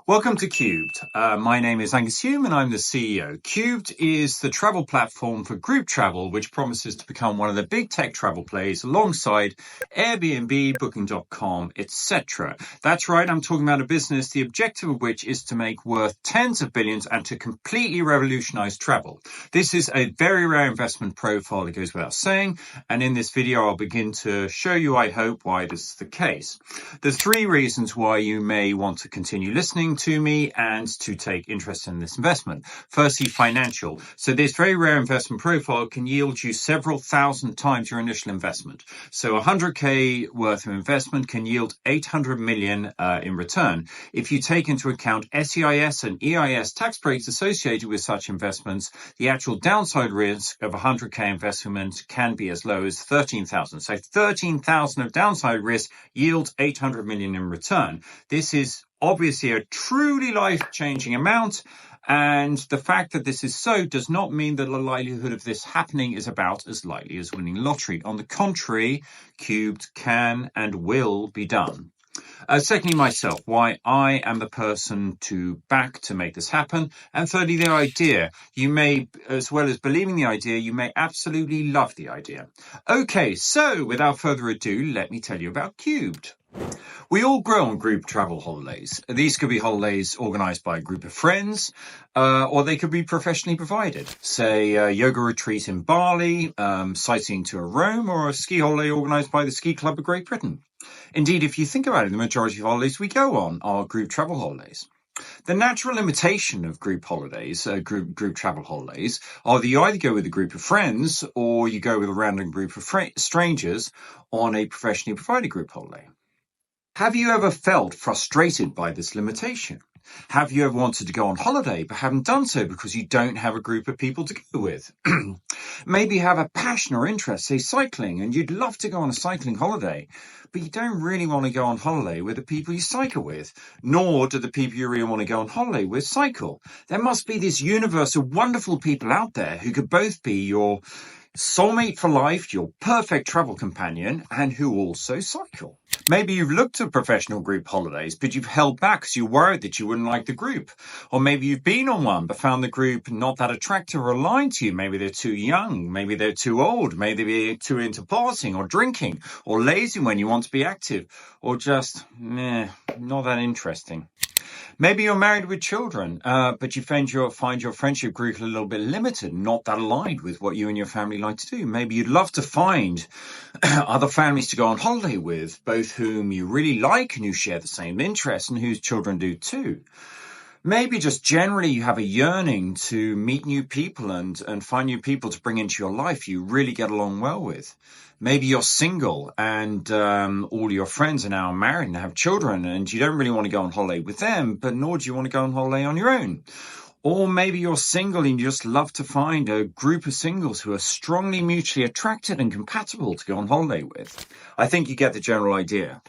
Welcome to Cubed. My name is Angus Hume and I'm the CEO. Cubed is the travel platform for group travel, which promises to become one of the big tech travel plays alongside Airbnb, Booking.com, etc. That's right, I'm talking about a business, the objective of which is to make worth tens of billions and to completely revolutionize travel. This is a very rare investment profile, it goes without saying, and in this video I'll begin to show you, I hope, why this is the case. There's three reasons why you may want to continue listening to me and to take interest in this investment. Firstly, financial. So this very rare investment profile can yield you several thousand times your initial investment. So 100K worth of investment can yield 800 million in return. If you take into account SEIS and EIS tax breaks associated with such investments, the actual downside risk of 100K investment can be as low as 13,000. So 13,000 of downside risk yields 800 million in return. This is obviously a truly life-changing amount, and the fact that this is so does not mean that the likelihood of this happening is about as likely as winning lottery. On the contrary, Cubed can and will be done. Secondly, myself, why I am the person to back to make this happen. And thirdly, the idea. You may, as well as believing the idea, you may absolutely love the idea. Okay, so without further ado, let me tell you about Cubed. We all grow on group travel holidays. These could be holidays organized by a group of friends, or they could be professionally provided. Say a yoga retreat in Bali, sightseeing to Rome, or a ski holiday organized by the Ski Club of Great Britain. Indeed, if you think about it, the majority of holidays we go on are group travel holidays. The natural limitation of group holidays, group travel holidays, are that you either go with a group of friends or you go with a random group of strangers on a professionally provided group holiday. Have you ever felt frustrated by this limitation? Have you ever wanted to go on holiday but haven't done so because you don't have a group of people to go with? Maybe you have a passion or interest, say cycling, and you'd love to go on a cycling holiday, but you don't really want to go on holiday with the people you cycle with, nor do the people you really want to go on holiday with cycle. There must be this universe of wonderful people out there who could both be your soulmate for life, your perfect travel companion, and who also cycle. Maybe you've looked at professional group holidays, but you've held back because you're worried that you wouldn't like the group. Or maybe you've been on one, but found the group not that attractive or aligned to you. Maybe they're too young. Maybe they're too old. Maybe they're too into partying or drinking or lazy when you want to be active or just, not that interesting. Maybe you're married with children, but you find your friendship group a little bit limited, not that aligned with what you and your family like to do. Maybe you'd love to find other families to go on holiday with, both whom you really like and who share the same interests and whose children do too. Maybe just generally you have a yearning to meet new people and find new people to bring into your life you really get along well with. Maybe you're single and all your friends are now married and have children and you don't really want to go on holiday with them, but nor do you want to go on holiday on your own. Or maybe you're single and you just love to find a group of singles who are strongly mutually attracted and compatible to go on holiday with. I think you get the general idea.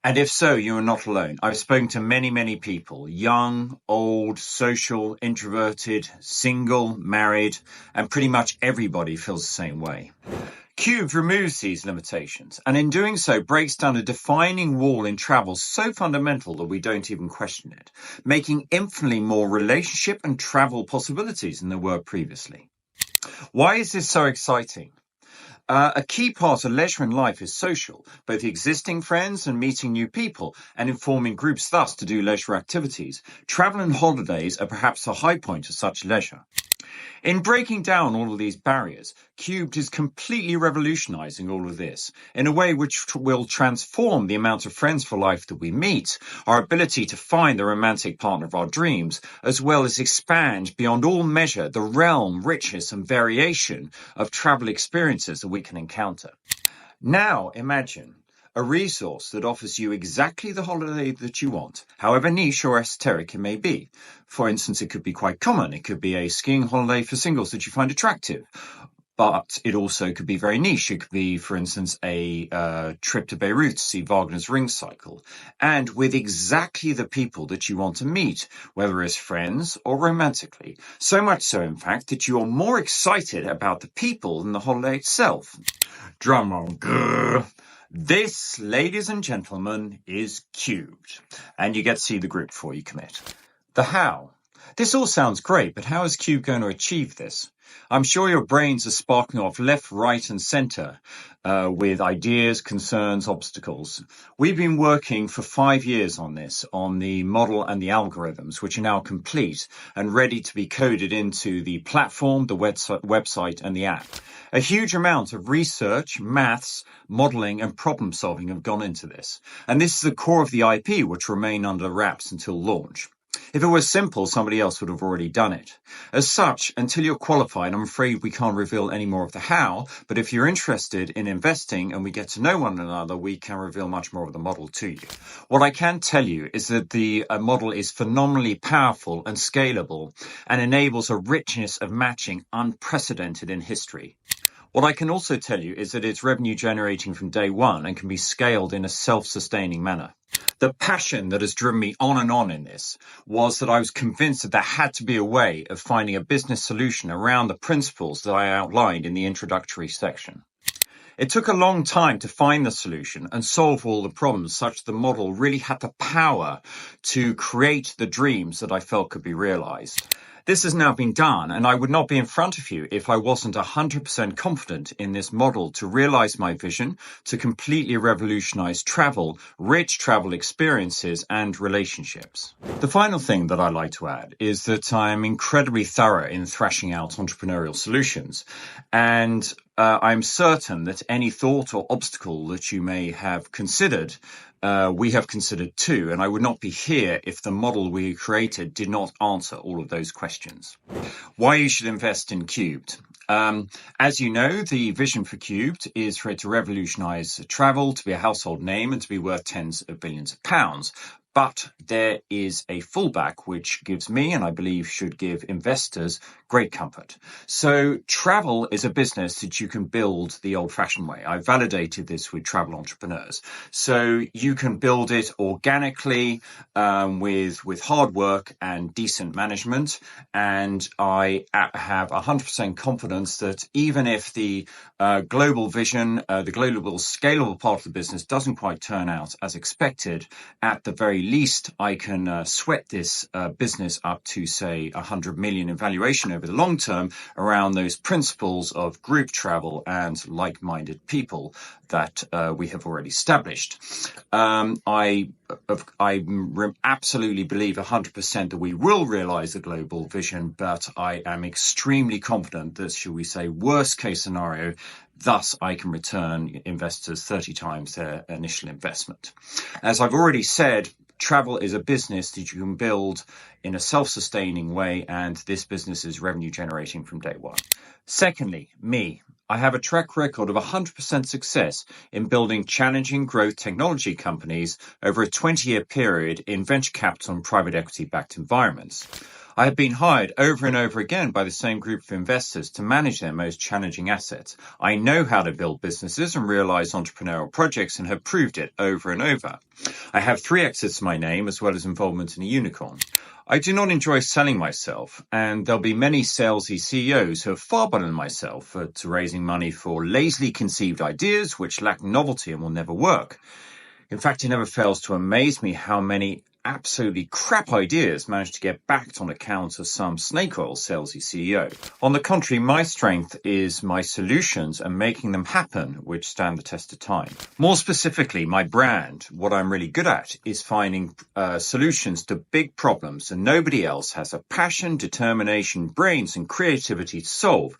And if so, you are not alone. I've spoken to many, many people, young, old, social, introverted, single, married, and pretty much everybody feels the same way. Cubed removes these limitations, and in doing so breaks down a defining wall in travel so fundamental that we don't even question it, making infinitely more relationship and travel possibilities than there were previously. Why is this so exciting? A key part of leisure in life is social, both existing friends and meeting new people, and informing groups thus to do leisure activities. Travel and holidays are perhaps the high point of such leisure. In breaking down all of these barriers, Cubed is completely revolutionizing all of this in a way which will transform the amount of friends for life that we meet, our ability to find the romantic partner of our dreams, as well as expand beyond all measure the realm, richness, and variation of travel experiences that we can encounter. Now imagine a resource that offers you exactly the holiday that you want, however niche or esoteric it may be. For instance, it could be quite common. It could be a skiing holiday for singles that you find attractive, but it also could be very niche. It could be, for instance, a trip to Beirut to see Wagner's Ring Cycle, and with exactly the people that you want to meet, whether as friends or romantically. So much so, in fact, that you are more excited about the people than the holiday itself. Drum roll. This, ladies and gentlemen, is Cubed, and you get to see the group before you commit. The how. This all sounds great, but how is Cube going to achieve this? I'm sure your brains are sparking off left, right, and center with ideas, concerns, obstacles. We've been working for 5 years on this, on the model and the algorithms, which are now complete and ready to be coded into the platform, the website, and the app. A huge amount of research, maths, modeling, and problem solving have gone into this. And this is the core of the IP, which remain under wraps until launch. If it was simple, somebody else would have already done it. As such, until you're qualified, I'm afraid we can't reveal any more of the how, but if you're interested in investing and we get to know one another, we can reveal much more of the model to you. What I can tell you is that the model is phenomenally powerful and scalable and enables a richness of matching unprecedented in history. What I can also tell you is that it's revenue generating from day one and can be scaled in a self-sustaining manner. The passion that has driven me on and on in this was that I was convinced that there had to be a way of finding a business solution around the principles that I outlined in the introductory section. It took a long time to find the solution and solve all the problems, such that the model really had the power to create the dreams that I felt could be realized. This has now been done, and I would not be in front of you if I wasn't 100% confident in this model to realize my vision to completely revolutionize travel, rich travel experiences, and relationships. The final thing that I'd like to add is that I'm incredibly thorough in thrashing out entrepreneurial solutions, and I'm certain that any thought or obstacle that you may have considered, we have considered too, and I would not be here if the model we created did not answer all of those questions. Why you should invest in Cubed. As you know, the vision for Cubed is for it to revolutionize travel, to be a household name, and to be worth tens of billions of pounds. But there is a fallback which gives me, and I believe should give investors, great comfort. So travel is a business that you can build the old-fashioned way. I validated this with travel entrepreneurs. So you can build it organically with hard work and decent management. And I have 100% confidence that even if the global vision, the global scalable part of the business doesn't quite turn out as expected, at the very least, I can sweat this business up to, say, 100 million in valuation over the long term around those principles of group travel and like-minded people that we have already established. I absolutely believe 100% that we will realize the global vision, but I am extremely confident that, shall we say, worst case scenario, thus I can return investors 30 times their initial investment. As I've already said, travel is a business that you can build in a self-sustaining way, and this business is revenue generating from day one. Secondly, me. I have a track record of 100% success in building challenging growth technology companies over a 20-year period in venture capital and private equity-backed environments. I have been hired over and over again by the same group of investors to manage their most challenging assets. I know how to build businesses and realize entrepreneurial projects and have proved it over and over. I have 3 exits to my name as well as involvement in a unicorn. I do not enjoy selling myself, and there'll be many salesy CEOs who are far better than myself at raising money for lazily conceived ideas which lack novelty and will never work. In fact, it never fails to amaze me how many absolutely crap ideas manage to get backed on account of some snake oil salesy CEO. On the contrary, my strength is my solutions and making them happen, which stand the test of time. More specifically, my brand, what I'm really good at, is finding solutions to big problems, and nobody else has a passion, determination, brains, and creativity to solve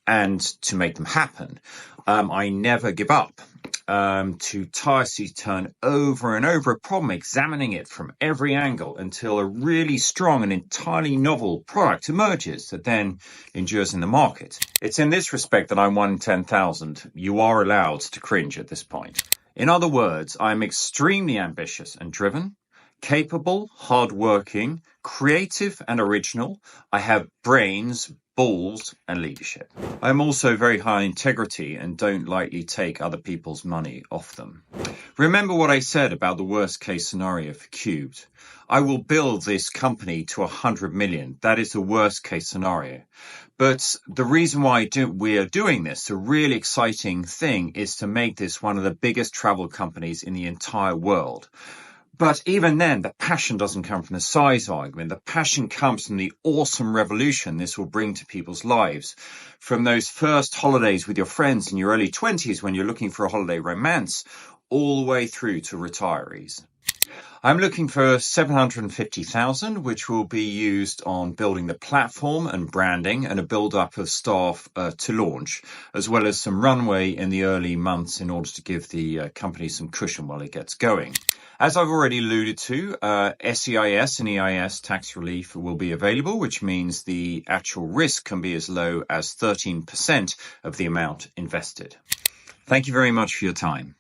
and to make them happen. I never give up. To tirelessly turn over and over a problem, examining it from every angle until a really strong and entirely novel product emerges that then endures in the market. It's in this respect that I'm 1 in 10,000. You are allowed to cringe at this point. In other words, I'm extremely ambitious and driven, Capable, hardworking, creative and original. I have brains, balls and leadership. I'm also very high integrity and don't lightly take other people's money off them. Remember what I said about the worst case scenario for Cubed. I will build this company to 100 million. That is the worst case scenario. But the reason why we are doing this, the really exciting thing, is to make this one of the biggest travel companies in the entire world. But even then, the passion doesn't come from the size argument. The passion comes from the awesome revolution this will bring to people's lives. From those first holidays with your friends in your early 20s when you're looking for a holiday romance, all the way through to retirees. I'm looking for 750,000, which will be used on building the platform and branding and a build-up of staff to launch, as well as some runway in the early months in order to give the company some cushion while it gets going. As I've already alluded to, SEIS and EIS tax relief will be available, which means the actual risk can be as low as 13% of the amount invested. Thank you very much for your time.